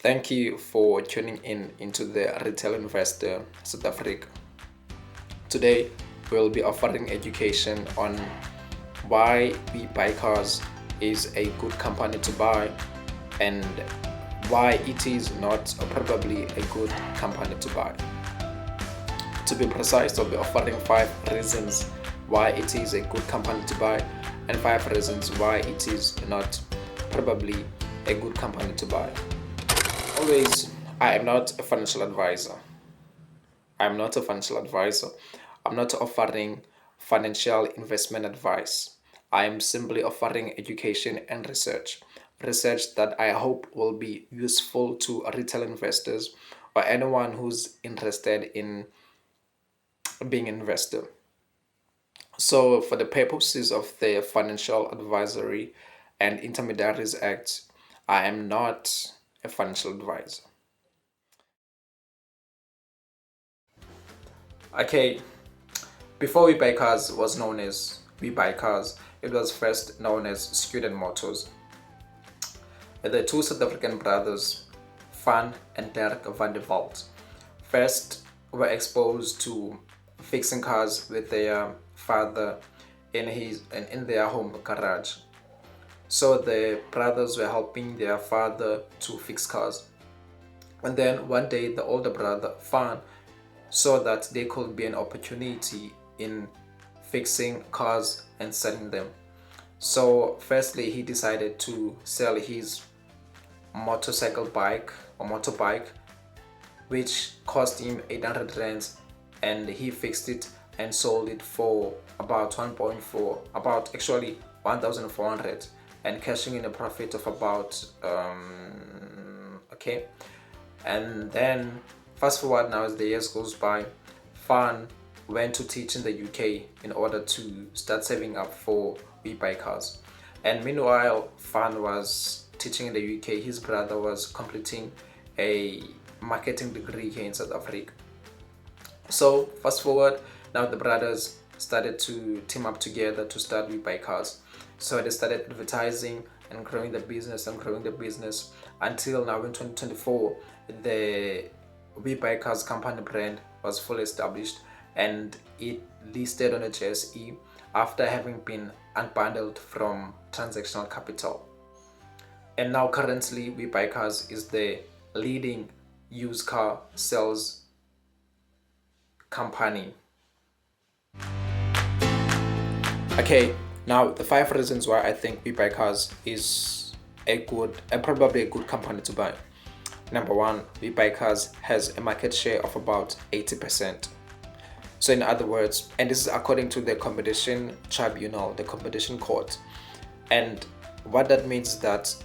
Thank you for tuning in into the Retail Investor South Africa. Today we'll be offering education on why WeBucars is a good company to buy and why it is not probably a good company to buy. To be precise, I'll be offering 5 reasons why it is a good company to buy and 5 reasons why it is not probably a good company to buy. Always, I am not a financial advisor. I'm not a financial advisor. I'm not offering financial investment advice. I am simply offering education and research. Research that I hope will be useful to retail investors or anyone who's interested in being an investor. So, for the purposes of the Financial Advisory and Intermediaries Act, I am not a financial advisor. Okay, before WeBuy was known as WeBuy, it was first known as Student Motors. The two South African brothers, Van and Dirk van der Walt, first were exposed to fixing cars with their father in their home garage. So the brothers were helping their father to fix cars. And then one day the older brother, Van, saw that there could be an opportunity in fixing cars and selling them. So firstly, he decided to sell his motorbike, which cost him 800 rands, and he fixed it and sold it for about 1.4, about actually 1,400, and cashing in a profit of about okay. And then fast forward now as the years goes by, Fan went to teach in the UK in order to start saving up for WeBuy. And meanwhile, Fan was teaching in the UK, his brother was completing a marketing degree here in South Africa. So fast forward, now the brothers started to team up together to start WeBuy. So they started advertising and growing the business until now in 2024, the WeBuy company brand was fully established and it listed on the JSE after having been unbundled from transactional capital. And now currently WeBuy is the leading used car sales company. Okay, now the 5 reasons why I think WeBuy is probably a good company to buy. Number one, WeBuy has a market share of about 80%. So in other words, and this is according to the competition tribunal, the competition court. And what that means is that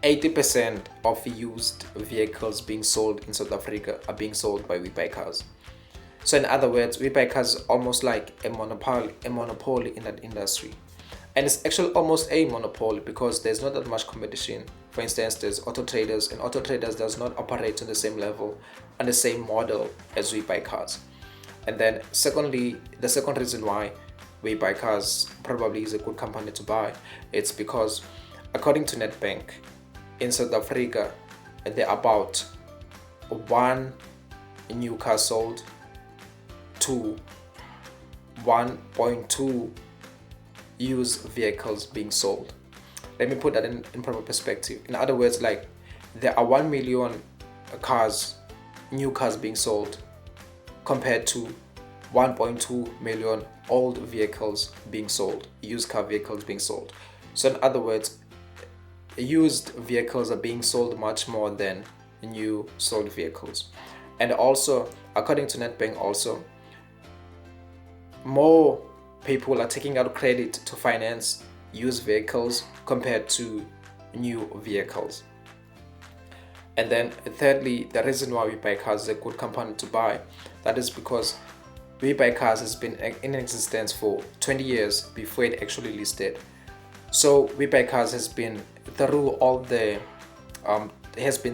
80% of used vehicles being sold in South Africa are being sold by WeBuy. So in other words, WeBuy is almost like a monopoly in that industry. And it's actually almost a monopoly because there's not that much competition. For instance, there's Auto Traders, and Auto Traders does not operate on the same level and the same model as WeBuy. And then secondly, the second reason why WeBuy probably is a good company to buy, it's because according to Nedbank, in South Africa, there are about 1 new car sold to 1.2 used vehicles being sold. Let me put that in proper perspective. In other words, like there are 1 million new cars being sold compared to 1.2 million old vehicles being sold, used car vehicles being sold. So in other words, used vehicles are being sold much more than new sold vehicles. And also, according to Nedbank, also more people are taking out credit to finance used vehicles compared to new vehicles. And then thirdly, the reason why WeBuy is a good company to buy, that is because WeBuy has been in existence for 20 years before it actually listed. So WeBuy has been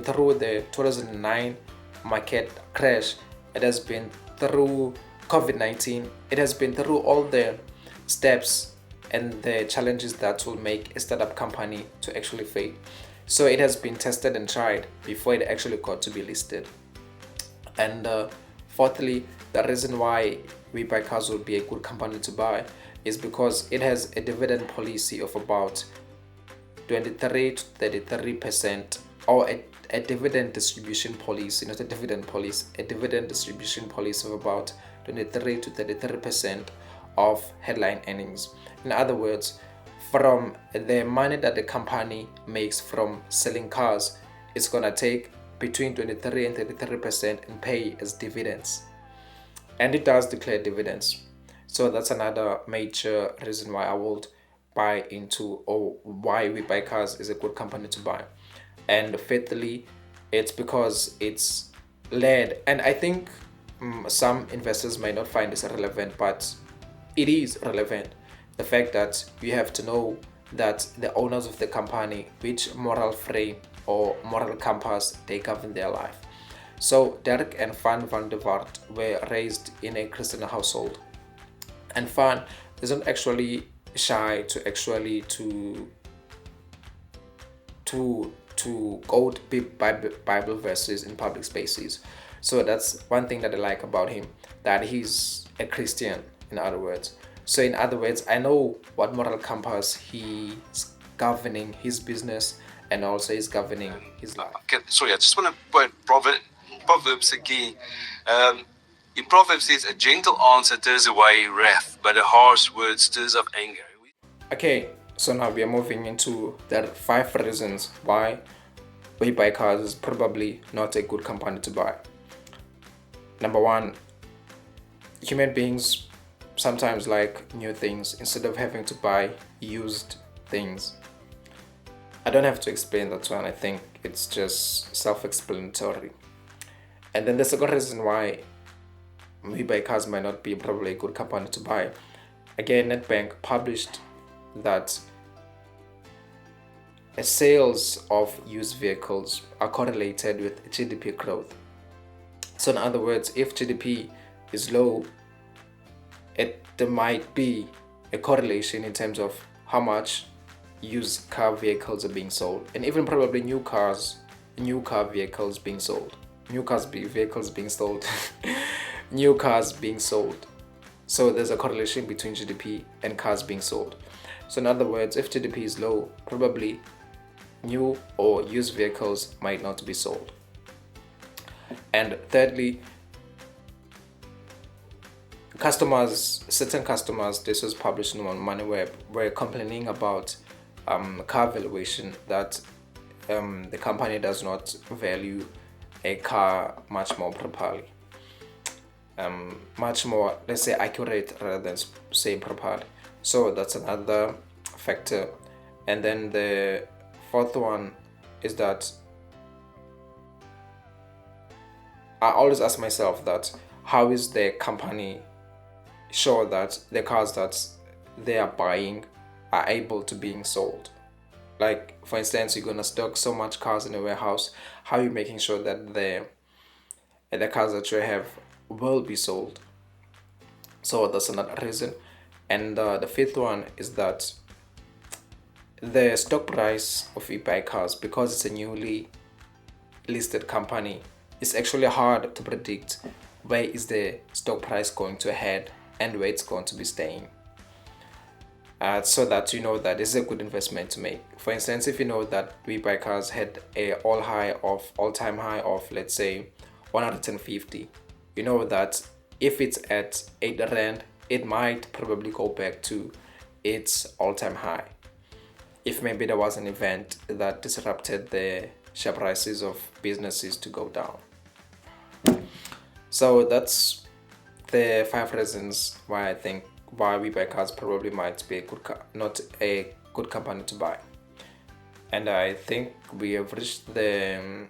through the 2009 market crash. It has been through COVID-19. It has been through all the steps and the challenges that will make a startup company to actually fail. So it has been tested and tried before it actually got to be listed. And fourthly, the reason why WeBucars will be a good company to buy is because it has a dividend policy of about 23 to 33%, or a dividend distribution policy, not a dividend policy, a dividend distribution policy of about 23 to 33% of headline earnings. In other words, from the money that the company makes from selling cars, it's gonna take between 23 and 33% and pay as dividends. And it does declare dividends. So that's another major reason why I would buy into, or why WeBucars is a good company to buy. And fifthly, it's because it's led, and I think some investors might not find this relevant, but it is relevant. The fact that you have to know that the owners of the company, which moral frame or moral compass they govern their life. So Derek and Van der Vaart were raised in a Christian household, and Van isn't actually shy to actually to quote Bible verses in public spaces. So that's one thing that I like about him, that he's a Christian, in other words. So in other words, I know what moral compass he's governing his business, and also he's governing his life. Okay, sorry, I just want to quote Proverbs again. In Proverbs says, a gentle answer turns away wrath, but a harsh word stirs up anger. Okay, so now we are moving into the 5 reasons why WeBucars is probably not a good company to buy. Number 1, human beings sometimes like new things instead of having to buy used things. I don't have to explain that one, I think it's just self-explanatory. And then the second reason why WeBucars might not be probably a good company to buy. Again, Nedbank published that sales of used vehicles are correlated with GDP growth. So in other words, if GDP is low, there might be a correlation in terms of how much used car vehicles are being sold, and even probably new car vehicles being sold. New cars being sold. So there's a correlation between GDP and cars being sold. So in other words, if GDP is low, probably new or used vehicles might not be sold. And thirdly, certain customers, this was published on MoneyWeb, were complaining about car valuation, that the company does not value a car much more properly, much more, let's say, accurate rather than say properly. So that's another factor. And then the fourth one is that I always ask myself that how is the company sure that the cars that they are buying are able to being sold? Like, for instance, you're gonna stock so much cars in a warehouse. How are you making sure that the cars that you have will be sold? So that's another reason. And the fifth one is that the stock price of WeBucars, because it's a newly listed company, it's actually hard to predict where is the stock price going to head and where it's going to be staying. So that you know that it's a good investment to make. For instance, if you know that WeBucars had a all-time high of, let's say, 150, you know that if it's at 8 rand, it might probably go back to its all-time high. If maybe there was an event that disrupted the share prices of businesses to go down. So that's the 5 reasons why I think why WeBucars probably might be not a good company to buy. And I think we have reached the